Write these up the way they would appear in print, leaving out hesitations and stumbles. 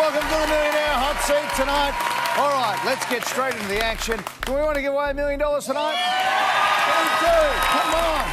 welcome to the Millionaire Hot Seat tonight. All right, let's get straight into the action. Do we want to give away $1 million tonight? We do. Come on.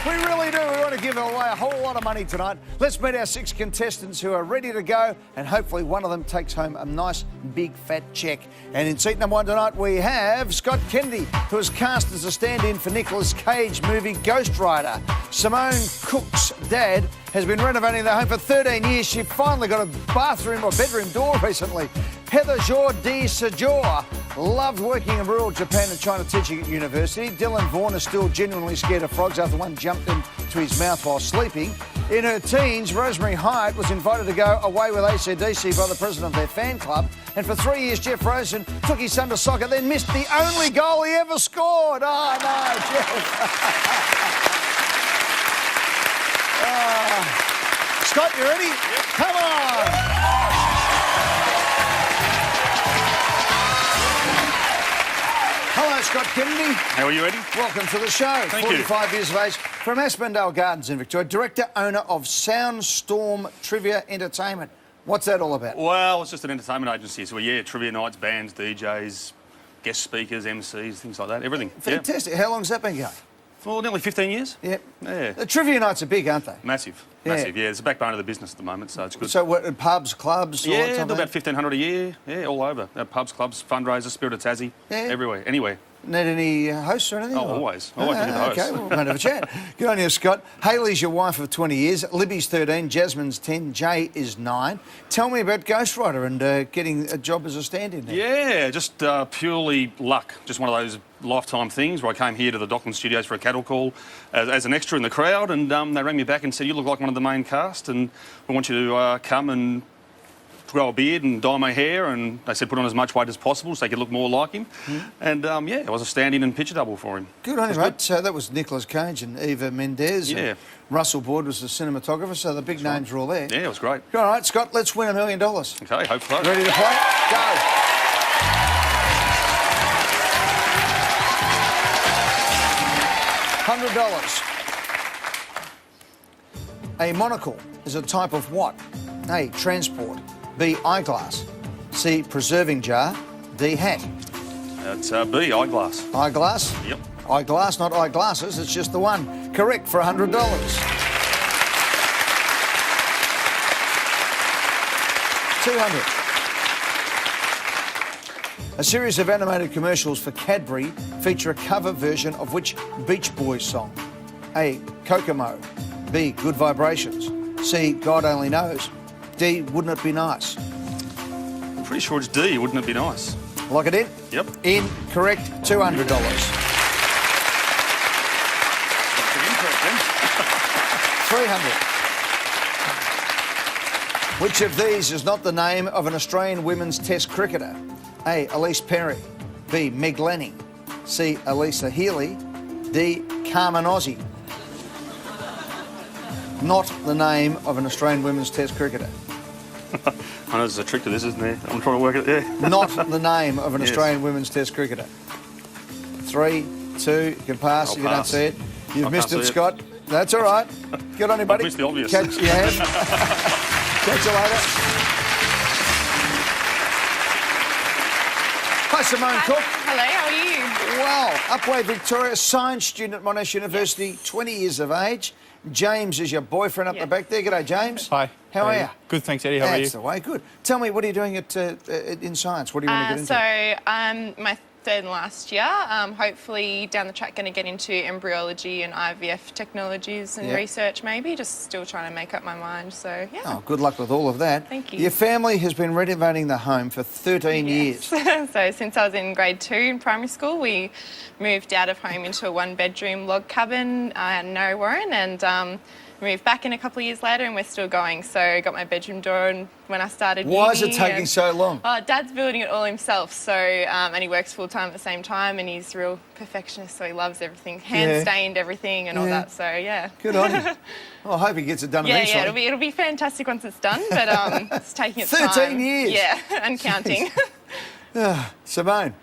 We really do. We want to give away a whole lot of money tonight. Let's meet our 6 contestants who are ready to go, and hopefully one of them takes home a nice big fat cheque. And in seat number 1 tonight, we have Scott Kennedy, who is cast as a stand-in for Nicolas Cage movie Ghost Rider. Simone Cook's dad has been renovating their home for 13 years. She finally got a bathroom or bedroom door recently. Heather Jour de Sejour loved working in rural Japan and China teaching at university. Dylan Vaughan is still genuinely scared of frogs after one jumped into his mouth while sleeping. In her teens, Rosemary Hyatt was invited to go away with AC/DC by the president of their fan club. And for 3 years, Jeff Rosen took his son to soccer, then missed the only goal he ever scored. Oh, no, Jeff. Scott, you ready? Yep. Come on! Hello, Scott Kennedy. How are you, Eddie? Welcome to the show. Thank you. 45 years of age, from Aspendale Gardens in Victoria, director, owner of Soundstorm Trivia Entertainment. What's that all about? Well, it's just an entertainment agency. So, yeah, trivia nights, bands, DJs, guest speakers, MCs, things like that, everything. Fantastic. Yeah. How long's that been going? For nearly 15 years. Yep. Yeah. The trivia nights are big, aren't they? Massive. Massive, yeah. It's the backbone of the business at the moment, so it's good. So what, pubs, clubs? Yeah, about 1,500 a year. Yeah, all over. Pubs, clubs, fundraisers, Spirit of Tassie, everywhere, anywhere. Need any hosts or anything? Oh, always. Always need the host. OK, we'll have a chat. Good on you, Scott. Hayley's your wife of 20 years. Libby's 13, Jasmine's 10, Jay is 9. Tell me about Ghost Rider and getting a job as a stand-in there. Yeah, just purely luck. Just one of those lifetime things where I came here to the Dockland Studios for a cattle call as an extra in the crowd, and they rang me back and said, you look like one of the main cast, and we want you to come and grow a beard and dye my hair, and they said put on as much weight as possible so they could look more like him. And yeah, I was a stand-in and picture double for him. Good on you, mate. So that was Nicolas Cage and Eva Mendes. Yeah. And Russell Boyd was the cinematographer, so the big names were all there. Yeah, it was great. All right, Scott, let's win $1 million. Okay, hope so. Ready to play? Go. $100. A monocle is a type of what? A, transport. B, eyeglass. C, preserving jar. D, hat. That's B, eyeglass. Eyeglass? Yep. Eyeglass, not eyeglasses. It's just the one. Correct for $100. $200. A series of animated commercials for Cadbury feature a cover version of which Beach Boys song? A, Kokomo. B, Good Vibrations. C, God Only Knows. D, Wouldn't It Be Nice? I'm pretty sure it's D, wouldn't it be nice? Lock it in? Yep. Incorrect, $200. $300. Which of these is not the name of an Australian women's Test cricketer? A, Elise Perry. B, Meg Lanning. C, Elisa Healy. D, Carmen Ozzie. Not the name of an Australian women's Test cricketer. I know there's a trick to this, isn't there? I'm trying to work it, yeah. Not the name of an Australian women's Test cricketer. 3, 2, you can pass if you don't see it. You've missed it, Scott. That's all right. Good on you, buddy. I've missed the obvious. Catch you later. Hi, Simone Cook. Hello, how are you? Well, Upwey, Victoria, science student at Monash University, 20 years of age. James is your boyfriend up the back there. G'day, James. Hi. How are you? Good, thanks, Eddie. How are you? That's the way. Good. Tell me, what are you doing in science? What do you want to get into? So I'm my third and last year. Hopefully down the track going to get into embryology and IVF technologies and research maybe. Just still trying to make up my mind. So, yeah. Oh, good luck with all of that. Thank you. Your family has been renovating the home for 13 years. So since I was in grade 2 in primary school, we moved out of home into a 1-bedroom log cabin at Narre and moved back in a couple of years later, and we're still going. So I got my bedroom door, and when I started Why is it taking so long? Dad's building it all himself, so and he works full time at the same time, and he's a real perfectionist, so he loves everything, hand stained everything and all that. So yeah. Good on you. Well, I hope he gets it done eventually. Yeah, it'll be fantastic once it's done, but it's taking its 13 time. years. Yeah, and counting. Simone,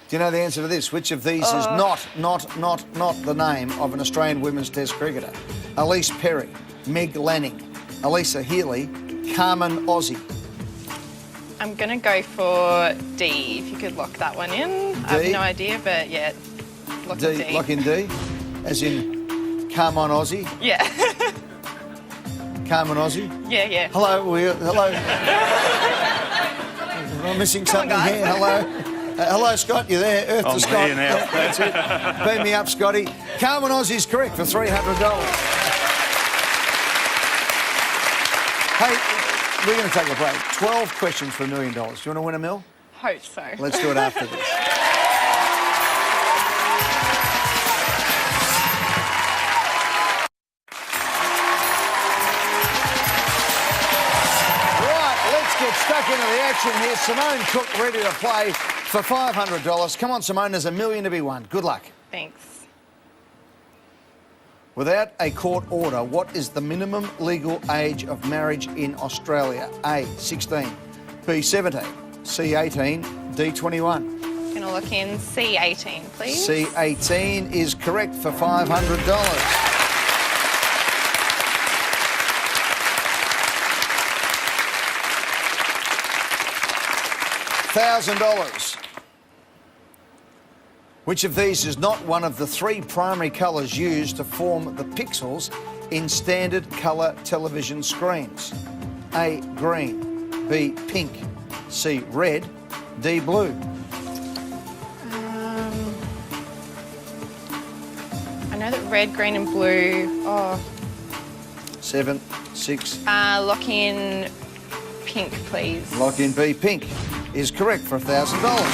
do you know the answer to this? Which of these is not the name of an Australian women's Test cricketer? Elise Perry, Meg Lanning, Elisa Healy, Carmen Ozzie. I'm going to go for D, if you could lock that one in. I have no idea, but yeah, lock in D. Lock in D, as in come on Aussie. Yeah. Come on Aussie. Yeah. Hello. Am I missing something on, here? Hello. Hello, Scott. You there? Earth to Scott. Here now. Yeah, that's it. Beam me up, Scotty. Carmen Aussie is correct for $300. Hey, we're going to take a break. 12 questions for $1 million. Do you want to win $1 million? Hope so. Let's do it after this. Get stuck into the action here. Simone Cook ready to play for $500. Come on, Simone, there's $1 million to be won. Good luck. Thanks. Without a court order, what is the minimum legal age of marriage in Australia? A, 16, B, 17, C, 18, D, 21. Gonna look in C18, please. C18 is correct for $500. $1,000. Which of these is not one of the 3 primary colours used to form the pixels in standard colour television screens? A, green, B, pink, C, red, D, blue. I know that red, green and blue. 7, 6. Lock in pink, please. Lock in B, pink is correct for $1,000. Well done.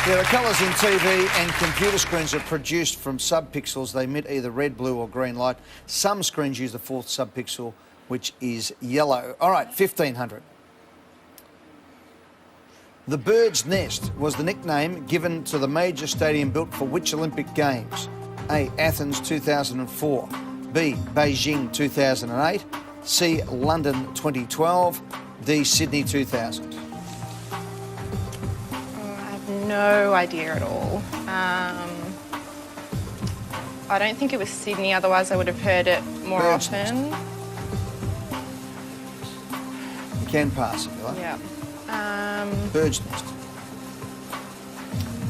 Yeah, the colours in TV and computer screens are produced from subpixels. They emit either red, blue or green light. Some screens use the 4th subpixel, which is yellow. All right, 1,500. The Bird's Nest was the nickname given to the major stadium built for which Olympic Games? A, Athens 2004, B, Beijing 2008, C, London 2012, D, Sydney 2000. I have no idea at all. I don't think it was Sydney, otherwise I would have heard it more Bird's often. You can pass if you like. Yeah. Bird's Nest.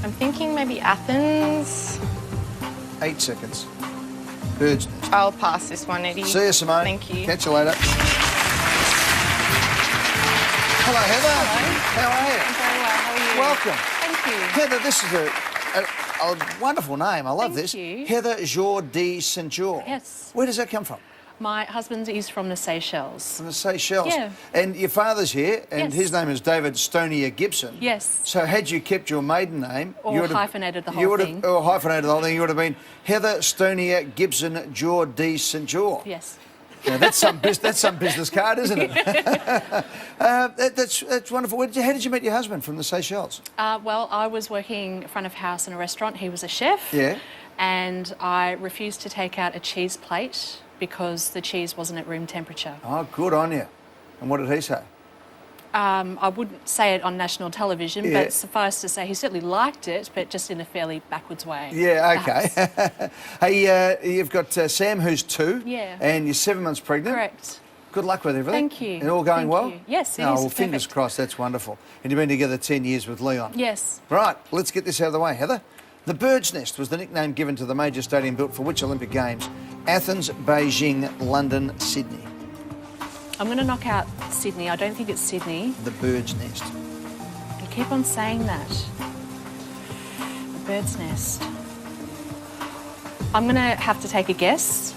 I'm thinking maybe Athens. 8 seconds. Bird's Nest. I'll pass this one, Eddie. See you, Simone. Thank you. Catch you later. Hello, Heather. Hello. How are you? I'm very well. How are you? Welcome. Thank you. Heather, this is a wonderful name. I love Thank this. you. Heather Jourdi St. George. Yes. Where does that come from? My husband is from the Seychelles. From the Seychelles. Yeah. And your father's here, and Yes. his name is David Stonier Gibson. Yes. So had you kept your maiden name... Or you would have- hyphenated the you whole would have- thing. Or hyphenated the whole thing. You would have been Heather Stonier Gibson Jourdi St. George. Yes. Now, that's some business card, isn't it? That's wonderful. How did you meet your husband from the Seychelles? Well, I was working front of house in a restaurant. He was a chef. Yeah. And I refused to take out a cheese plate because the cheese wasn't at room temperature. Oh, good on you. And what did he say? I wouldn't say it on national television, Yeah. but suffice to say he certainly liked it, but just in a fairly backwards way. Yeah, okay. perhaps. Hey, you've got Sam, who's 2. Yeah. And you're 7 months pregnant. Correct. Good luck with everything. Thank you. And all going Thank well? you. Yes, it oh, is well, fingers perfect. crossed, that's wonderful. And you've been together 10 years with Leon. Yes. Right, let's get this out of the way, Heather. The Bird's Nest was the nickname given to the major stadium built for which Olympic Games? Athens, Beijing, London, Sydney. I'm going to knock out Sydney. I don't think it's Sydney. The Bird's Nest. You keep on saying that. The Bird's Nest. I'm going to have to take a guess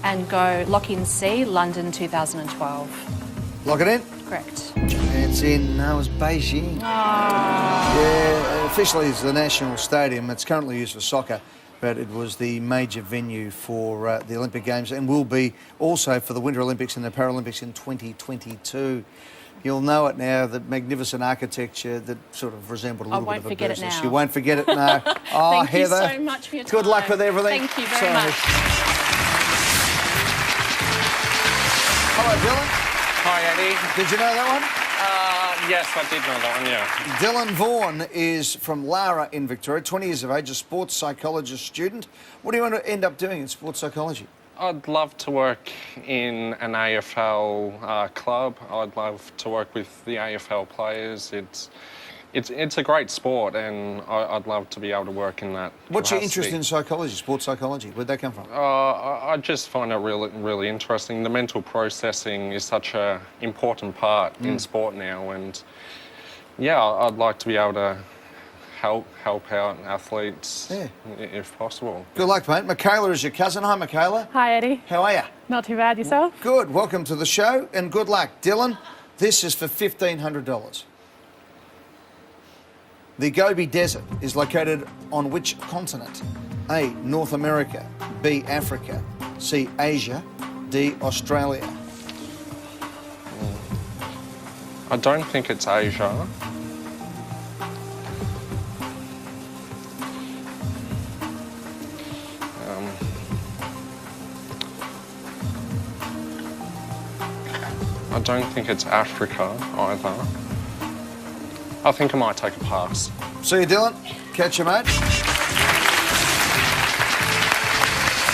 and go lock in C, London 2012. Lock it in. Correct. It's in, no, it was Beijing. Yeah, officially it's the national stadium. It's currently used for soccer, but it was the major venue for the Olympic Games and will be also for the Winter Olympics and the Paralympics in 2022. You'll know it now, the magnificent architecture that sort of resembled a little bit of a forget it business. now. You won't forget it now. Oh, Thank you Heather, so much for your time. good luck with everything. Thank you very Sorry. much. Hello, Dylan. Hi, Eddie. Did you know that one? Yes, I did know that one, yeah. Dylan Vaughan is from Lara in Victoria, 20 years of age, a sports psychologist student. What do you want to end up doing in sports psychology? I'd love to work in an AFL club. I'd love to work with the AFL players. It's a great sport, and I'd love to be able to work in that. What's your capacity. interest in psychology, sports psychology? Where'd that come from? I just find it really interesting. The mental processing is such an important part in sport now, and yeah, I'd like to be able to help out athletes if possible. Good luck, mate. Michaela is your cousin. Hi, Michaela. Hi, Eddie. How are you? Not too bad, yourself? Good. Welcome to the show, and good luck. Dylan, this is for $1,500. The Gobi Desert is located on which continent? A, North America, B, Africa, C, Asia, D, Australia. I don't think it's Asia. I don't think it's Africa either. I think I might take a pass. See you, Dylan. Catch you, mate.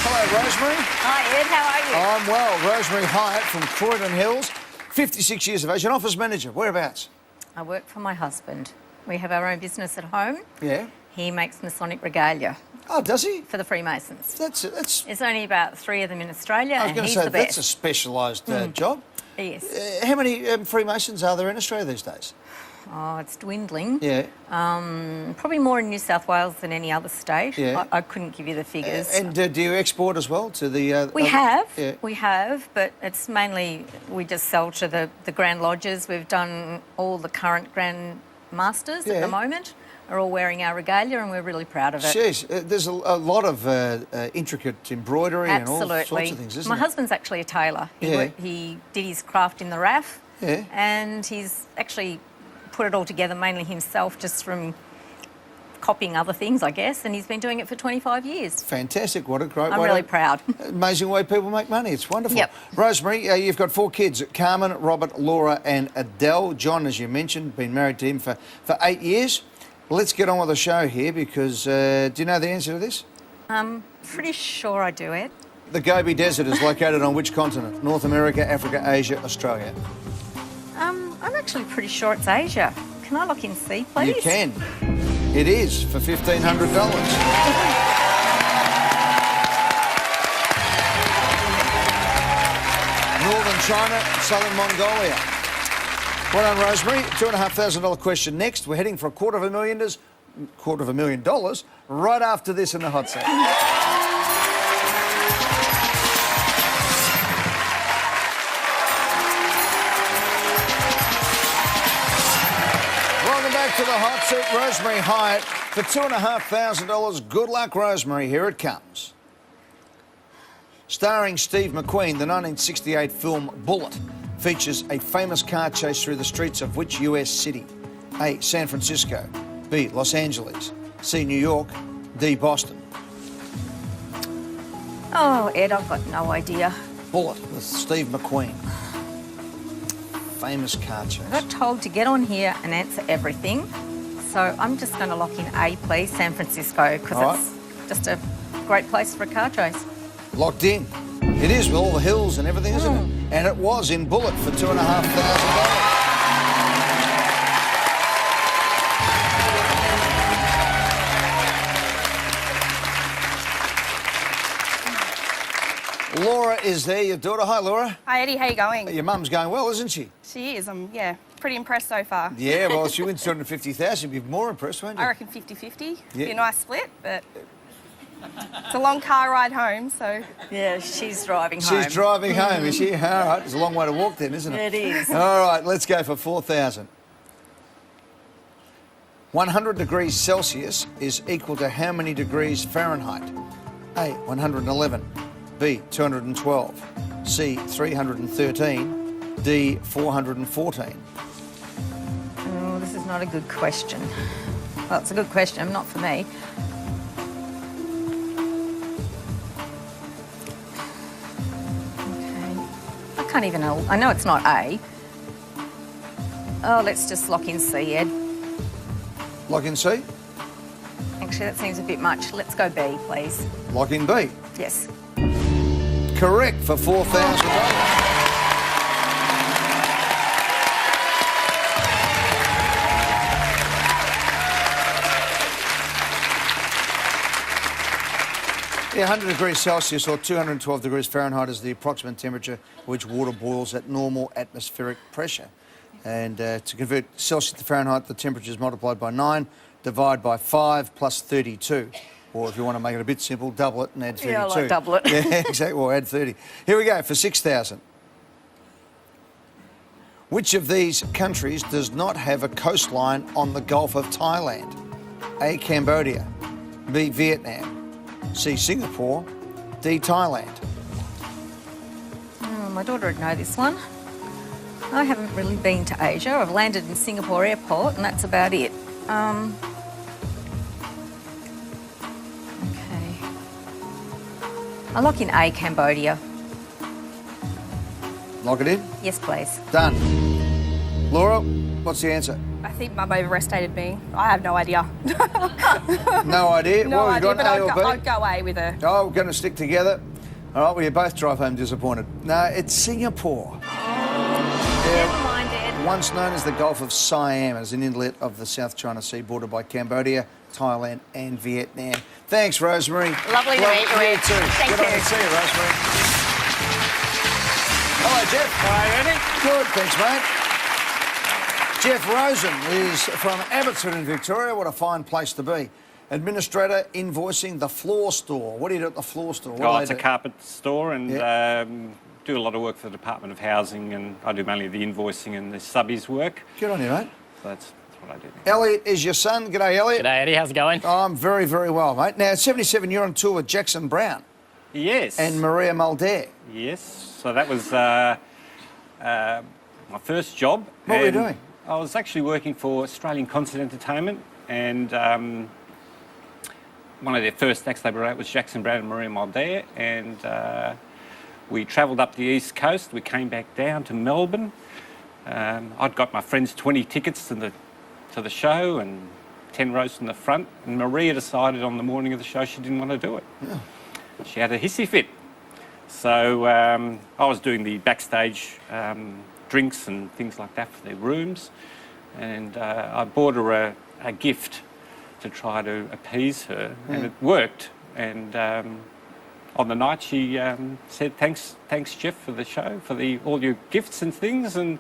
Hello, Rosemary. Hi, Ed. How are you? I'm well. Rosemary Hyatt from Croydon Hills, 56 years of age, an office manager. Whereabouts? I work for my husband. We have our own business at home. Yeah. He makes Masonic regalia Oh, does he? for the Freemasons. That's. There's only about 3 of them in Australia, I was and going to he's say the that's a best. specialised job. Yes. How many Freemasons are there in Australia these days? Oh, it's dwindling. Yeah. Probably more in New South Wales than any other state. Yeah. I couldn't give you the figures. And do you export as well to the? We have, Yeah. we have, but it's mainly we just sell to the Grand Lodges. We've done all the current Grand Masters Yeah. at the moment are all wearing our regalia, and we're really proud of it. Jeez, there's a lot of intricate embroidery and all Absolutely. sorts of things, isn't My there? husband's actually a tailor. Yeah. He did his craft in the RAF, Yeah. and he's actually put it all together mainly himself, just from copying other things, I guess, and he's been doing it for 25 years. Fantastic! What a great I'm way. really proud. Amazing way people make money. It's wonderful. Yep. Rosemary, you've got 4 kids: Carmen, Robert, Laura, and Adele. John, as you mentioned, been married to him for 8 years. Let's get on with the show here because do you know the answer to this? Pretty sure I do it. The Gobi Desert is located on which continent? North America, Africa, Asia, Australia. I'm actually pretty sure it's Asia. Can I look in C, please? You can. It is for $1,500. Northern China, Southern Mongolia. Well done, Rosemary. $2,500 question next. We're heading for $250,000 right after this in the hot seat. Welcome back to the hot seat. Rosemary Hyatt for $2,500. Good luck, Rosemary. Here it comes. Starring Steve McQueen, the 1968 film Bullet features a famous car chase through the streets of which US city? A, San Francisco, B, Los Angeles, C, New York, D, Boston. Oh, Ed, I've got no idea. Bullet with Steve McQueen. Famous car chase. I got told to get on here and answer everything, so I'm just going to lock in A, please, San Francisco, because All it's just a great place for a car chase. Locked in. It is with all the hills and everything, isn't it? And it was in Bullet for $2,500. Laura is there, your daughter. Hi, Laura. Hi Eddie, how you going? Your mum's going well, isn't she? She is. I'm pretty impressed so far. Yeah, well, she wins $250,000. You'd be more impressed, won't you? I reckon 50-50. Yeah. Be a nice split, but it's a long car ride home, so Yeah, she's driving home. She's driving home, is she? All right, it's a long way to walk then, isn't it? It is. All right, let's go for 4,000. 100 degrees Celsius is equal to how many degrees Fahrenheit? A, 111, B, 212, C, 313, D, 414. Oh, this is not a good question. Well, it's a good question, not for me. Okay. I can't even know. I know it's not A. Oh, let's just lock in C, Ed. Lock in C? Actually, that seems a bit much. Let's go B, please. Lock in B. Yes. Correct for $4,000. Yeah, 100 degrees Celsius or 212 degrees Fahrenheit is the approximate temperature which water boils at normal atmospheric pressure. And to convert Celsius to Fahrenheit, the temperature is multiplied by 9, divide by 5 plus 32. Or if you want to make it a bit simple, double it and add 32. Yeah, I like double it. Yeah, exactly. Well, add 30. Here we go for 6,000. Which of these countries does not have a coastline on the Gulf of Thailand? A, Cambodia. B, Vietnam. C, Singapore. D, Thailand. Oh, my daughter would know this one. I haven't really been to Asia. I've landed in Singapore airport and that's about it. Okay. I'll lock in A, Cambodia. Lock it in. Yes, please. Done. Laura, what's the answer? I think Mum overestimated me. I have no idea. No idea. No What have you idea, got, but A or B? I'd go A with her. Oh, we're going to stick together. All right, well, you both drive home disappointed. No, it's Singapore. Never mind, Ed. Once known as the Gulf of Siam, as an inlet of the South China Sea bordered by Cambodia, Thailand and Vietnam. Thanks, Rosemary. Lovely to meet you, Ed. too. Thank Good on you. to see you, Rosemary. Hello, Jeff. Hi, Eddie. Good, thanks, mate. Jeff Rosen is from Abbotsford in Victoria. What a fine place to be. Administrator invoicing the floor store. What do you do at the floor store? What do It's they a do? carpet store and Yeah. do a lot of work for the Department of Housing, and I do mainly the invoicing and the subbies work. Good on you, mate. So that's what I do. Elliot is your son. G'day, Elliot. G'day, Eddie. How's it going? Oh, I'm very, very well, mate. Now, at 77, you're on tour with Jackson Brown Yes. and Maria Muldair. Yes. So that was my first job. What were you and doing? I was actually working for Australian Concert Entertainment, and one of their first acts they brought out was Jackson Brown and Maria Muldair, and we travelled up the east coast. We came back down to Melbourne. I'd got my friends 20 tickets to the show and 10 rows from the front, and Maria decided on the morning of the show she didn't want to do it. Yeah. She had a hissy fit. So I was doing the backstage drinks and things like that for their rooms, and I bought her a gift to try to appease her, and it worked. And on the night she said, thanks Jeff for the show, for all your gifts and things, and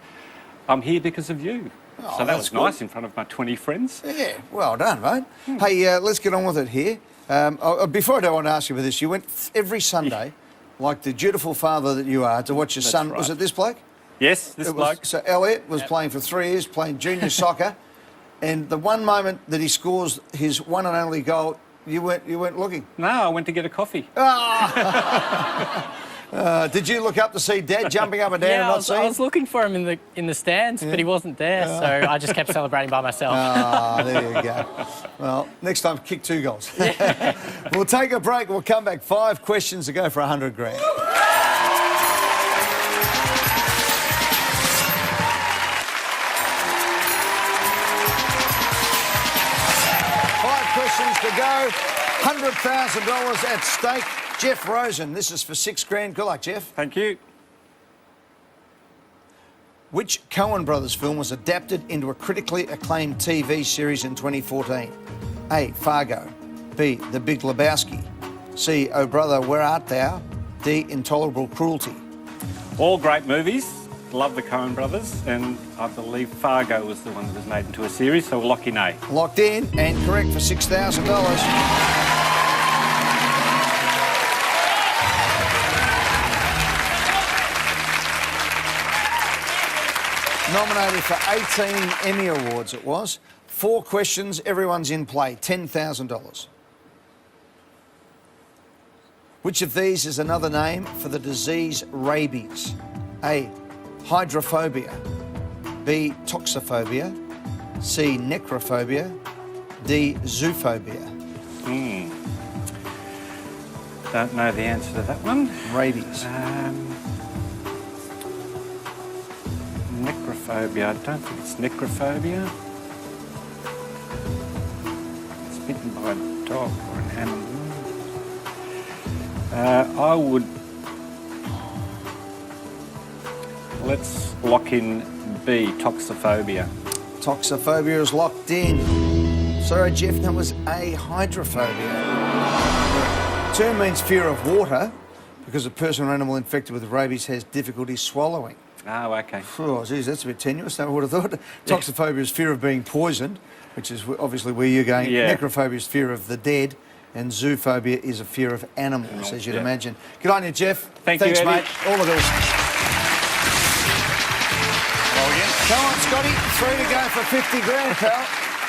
I'm here because of you. Oh, So that that's was good. nice in front of my 20 friends. Yeah, well done, mate. Hey, let's get on with it here. Before I do, I want to ask you about this. You went every Sunday, like the dutiful father that you are, to watch your That's son. right. Was it this bloke? Yes, this It was- bloke. So Elliot was playing for 3 years, playing junior soccer, and the one moment that he scores his one and only goal, you weren't looking. No, I went to get a coffee. Did you look up to see Dad jumping up and down and Yeah, not I was seeing? looking for him in the stands, but he wasn't there, so I just kept celebrating by myself. There you go. Well, next time, kick 2 goals. We'll take a break. We'll come back. 5 questions to go for 100 grand. 5 questions to go. $100,000 at stake. Jeff Rosen, this is for 6 grand. Good luck, Jeff. Thank you. Which Coen Brothers film was adapted into a critically acclaimed TV series in 2014? A, Fargo. B, The Big Lebowski. C, Oh Brother, Where Art Thou? D, Intolerable Cruelty. All great movies. Love the Coen brothers, and I believe Fargo was the one that was made into a series, so we'll lock in A. Locked in and correct for $6,000. Nominated for 18 Emmy Awards, it was. 4 questions, everyone's in play, $10,000. Which of these is another name for the disease rabies? A, hydrophobia. B, toxophobia. C, necrophobia. D, zoophobia. Don't know the answer to that one. Rabies. Necrophobia. phobia. I don't think it's necrophobia. It's bitten by a dog or an animal. I would... Let's lock in B, toxophobia. Toxophobia is locked in. Sorry, Jeff, that was A, hydrophobia. The term means fear of water because a person or animal infected with rabies has difficulty swallowing. Oh, okay. Oh, geez, that's a bit tenuous. I would have thought. Toxophobia is fear of being poisoned, which is obviously where you're going. Yeah. Necrophobia is fear of the dead, and zoophobia is a fear of animals, as you'd imagine. Good on you, Jeff. Thanks, Eddie. mate. All the best. Hello again. Come on, Scotty. 3 to go for 50 grand, pal.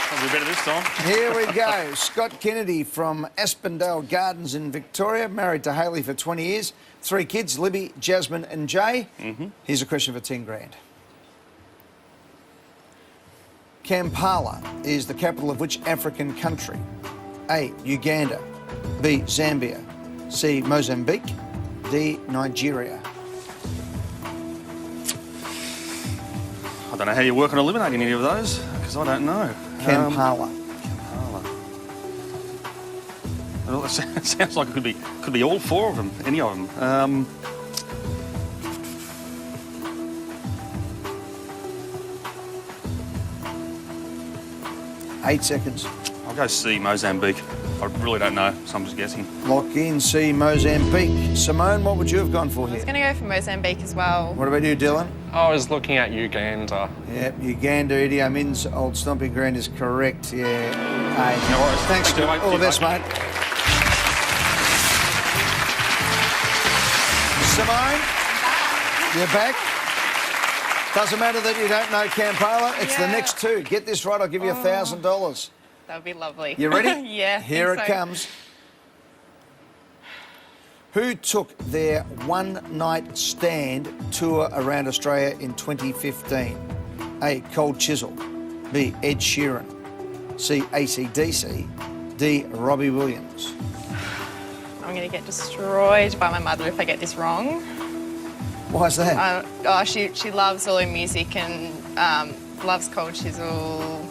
Probably better this time. Here we go. Scott Kennedy from Aspendale Gardens in Victoria, married to Hayley for 20 years. 3 kids, Libby, Jasmine and Jay. Here's a question for 10 grand. Kampala is the capital of which African country? A, Uganda. B, Zambia. C, Mozambique. D, Nigeria. I don't know how you work on eliminating any of those, because I don't know. Kampala. Kampala. Well, it sounds like it could be all 4 of them, any of them. 8 seconds. I'll go C, Mozambique. I really don't know, so I'm just guessing. Lock in C, Mozambique. Simone, what would you have gone for I was here? going to go for Mozambique as well. What about you, Dylan? I was looking at Uganda. Yep, Uganda. Idi Amin's old stomping ground is correct. Yeah. A. No worries. Thanks, Thank you, Dylan. mate. All the Cheers, best, mate. Simone, you're back. Doesn't matter that you don't know Kampala. It's the next 2. Get this right, I'll give you $1,000. That would be lovely. You ready? Yeah. Here it think so. comes. Who took their one-night stand tour around Australia in 2015? A, Cold Chisel. B, Ed Sheeran. C, AC/DC. D, Robbie Williams. I'm going to get destroyed by my mother if I get this wrong. Why is that? She loves all her music and loves Cold Chisel,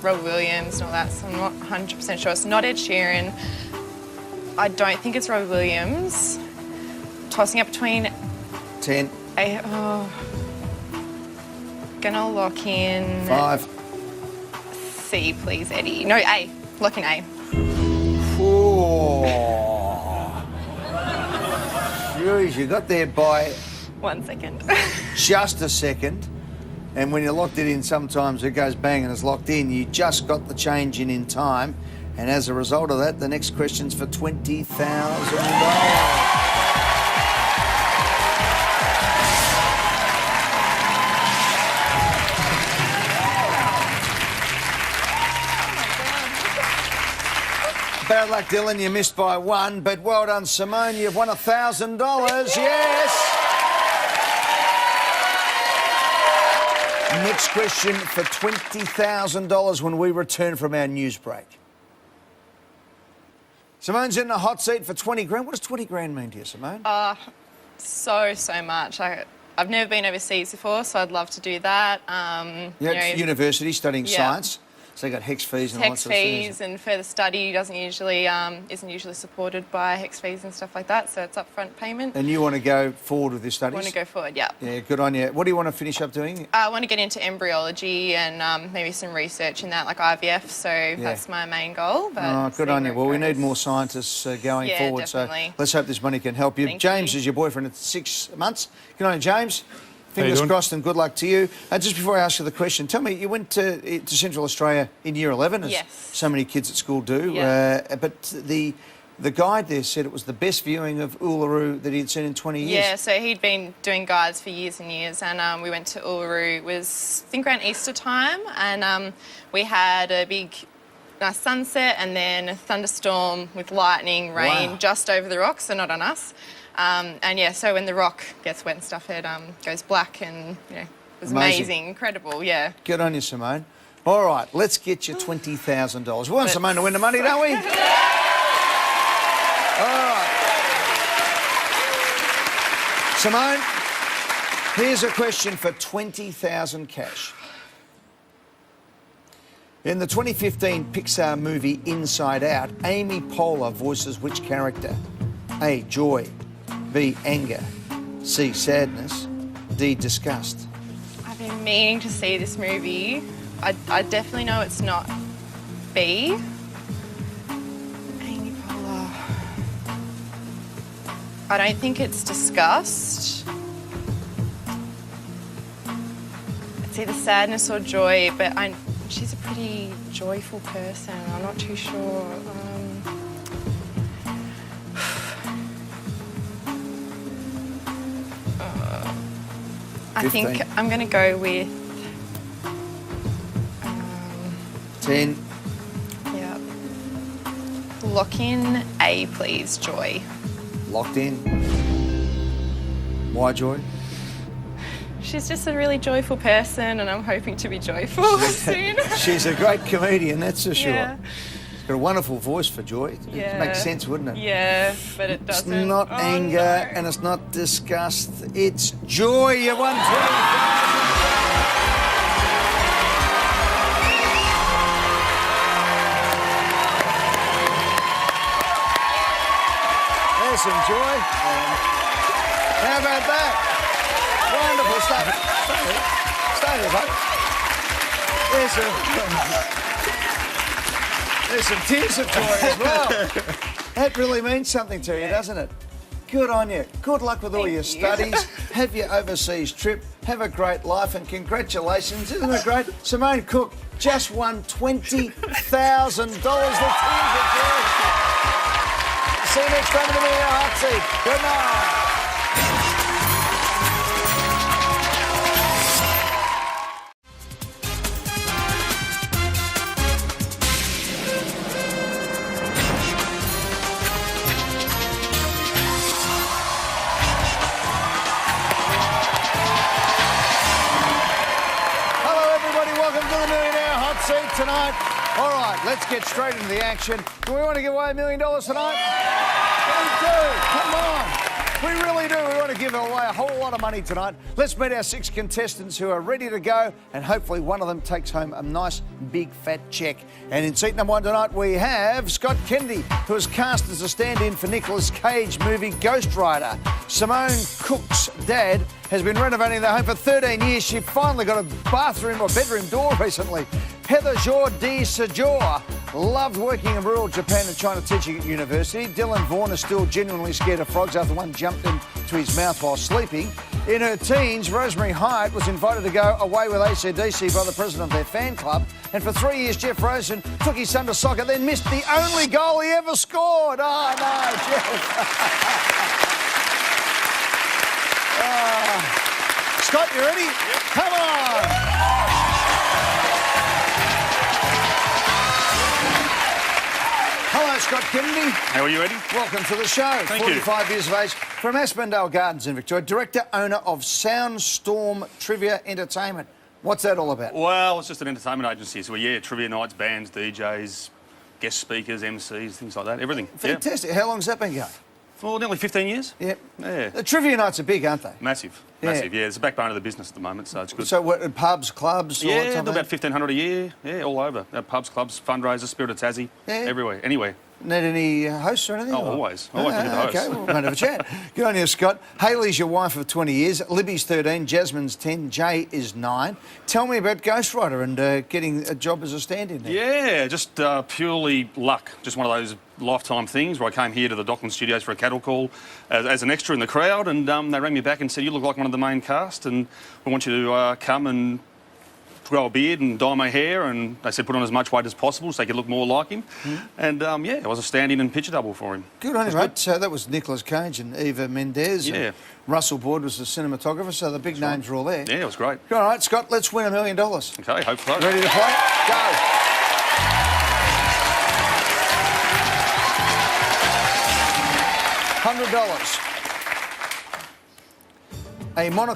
Robbie Williams and all that, so I'm not 100% sure. It's not Ed Sheeran. I don't think it's Robbie Williams. Tossing up between 10. Gonna lock in 5. C, please, Eddie. No, A. Lock in A. Oh. Jeez, you got there by 1 second. just a second. And when you locked it in, sometimes it goes bang and it's locked in. You just got the change in time. And as a result of that, the next question's for $20,000. Bad luck, Dylan. You missed by 1, but well done, Simone. You've won $1,000. Yes. Next question for $20,000 when we return from our news break. Simone's in the hot seat for 20 grand. What does 20 grand mean to you, Simone? So much. I've never been overseas before, so I'd love to do that. You're at university studying yeah. science, so you got HEX fees and all that HEX sort of thing. fees and further study isn't usually supported by HEX fees and stuff like that, so it's upfront payment. And you want to go forward with your studies? I want to go forward, yeah. Yeah, good on you. What do you want to finish up doing? I want to get into embryology and maybe some research in that, like IVF, so that's my main goal. But Oh, good on you. Well, we need more scientists going Yeah, forward, definitely. so let's hope this money can help you. Thank James you. is your boyfriend at 6 months. Good on you, James. Fingers crossed and good luck to you. Just before I ask you the question, tell me, you went to Central Australia in Year 11, as Yes. so many kids at school do. Yeah. But the guide there said it was the best viewing of Uluru that he'd seen in 20 years. Yeah, so he'd been doing guides for years and years, and we went to Uluru. It was, I think, around Easter time, and we had a big nice sunset and then a thunderstorm with lightning, rain Wow. just over the rocks, so not on us. And yeah, so when the rock gets wet and stuff, it goes black, and it was amazing, incredible, yeah. Good on you, Simone. All right, let's get you $20,000. We want Simone to win the money, don't we? All right. Simone, Here's a question for 20,000 cash. In the 2015 Pixar movie Inside Out, Amy Poehler voices which character? A, joy, B, anger, C, sadness, D, disgust. I've been meaning to see this movie. I definitely know it's not B. Amy Poehler. I don't think it's disgust. It's either sadness or joy, but she's a pretty joyful person. I'm not too sure. I think I'm going to go with 10. yeah. Lock in A, please, joy. Locked in. Why joy? She's just a really joyful person, and I'm hoping to be joyful soon. She's a great comedian, that's for sure. Yeah. She's got a wonderful voice for joy. It Yeah. makes sense, wouldn't it? Yeah, but it doesn't. It's not anger and it's not disgust. It's joy. You won 20,000. There's some joy. How about that? Wonderful stuff. Stay there, bud. There's some tears of joy as well. That really means something to you, doesn't it? Good on you. Good luck with all your studies. Have your overseas trip. Have a great life and congratulations. Isn't it great? Simone Cook just won $20,000. The tears of joy. See you next time in the Millionaire Hotseat. Good night. Tonight. All right, let's get straight into the action. Do we want to give away $1 million tonight? We do. Come on. We really do. We want to give away a whole lot of money tonight. Let's meet our 6 contestants who are ready to go, and hopefully one of them takes home a nice big fat cheque. And in seat number 1 tonight, we have Scott Kennedy, who was cast as a stand-in for Nicolas Cage movie Ghost Rider. Simone Cook's dad has been renovating their home for 13 years. She finally got a bathroom or bedroom door recently. Heather Jourdi Sajor loved working in rural Japan and China teaching at university. Dylan Vaughan is still genuinely scared of frogs after one jumped into his mouth while sleeping. In her teens, Rosemary Hyatt was invited to go away with AC/DC by the president of their fan club. And for 3 years, Jeff Rosen took his son to soccer, then missed the only goal he ever scored. Oh, no, Jeff. Scott, you ready? Yep. Come on. Hello, Scott Kennedy. How are you, Eddie? Welcome to the show. Thank you. 45 years of age, from Aspendale Gardens in Victoria, director, owner of Soundstorm Trivia Entertainment. What's that all about? Well, it's just an entertainment agency. So, yeah, trivia nights, bands, DJs, guest speakers, MCs, things like that, everything. Fantastic. How long's that been going? For nearly 15 years. Yep. Yeah. The trivia nights are big, aren't they? Massive. Yeah. Massive, yeah. It's the backbone of the business at the moment, so it's good. So what, pubs, clubs? all that Yeah, type of do about thing? 1,500 a year. Yeah, all over. Pubs, clubs, fundraisers, Spirit of Tassie, everywhere, anywhere. Need any hosts or anything? Oh, or? always. Always looking for hosts. Okay, well, we'll have a chat. Good on you, Scott. Hayley's your wife of 20 years. Libby's 13, Jasmine's 10, Jay is 9. Tell me about Ghost Rider and getting a job as a stand-in there. Yeah, just purely luck. Just one of those lifetime things where I came here to the Dockland Studios for a cattle call as an extra in the crowd, and they rang me back and said, you look like one of the main cast, and we want you to come and grow a beard and dye my hair, and they said put on as much weight as possible so they could look more like him. And yeah, I was a stand-in and picture double for him. Good on you, mate. So that was Nicolas Cage and Eva Mendes. Yeah. And Russell Boyd was the cinematographer, so the big names were all there. Yeah, it was great. All right, Scott, let's win $1 million. Okay, hope so. Ready to play? Go. $100. A monocle.